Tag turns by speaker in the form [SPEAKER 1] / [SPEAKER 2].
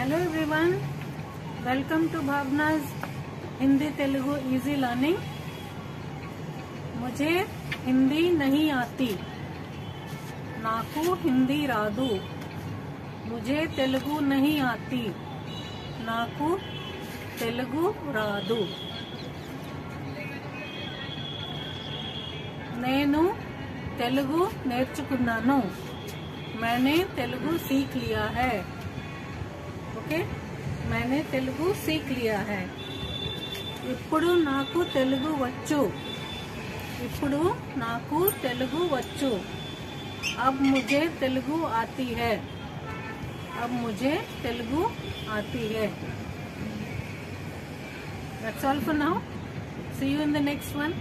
[SPEAKER 1] Hello everyone, welcome to Bhavana's Hindi Telugu easy learning. मुझे हिंदी नहीं आती, नाकू हिंदी रादू। मुझे तेलुगु नहीं आती, नाकू तेलुगु रादू। నేను తెలుగు నేర్చుకున్నాను, मैंने तेलुगु सीख लिया है। ओके, मैंने तेलुगु सीख लिया है। ఇప్పుడు నాకు తెలుగు వచ్చు, ఇప్పుడు నాకు తెలుగు వచ్చు। अब मुझे तेलुगु आती है, अब मुझे तेलुगु आती है। That's all for now. See you in the next one.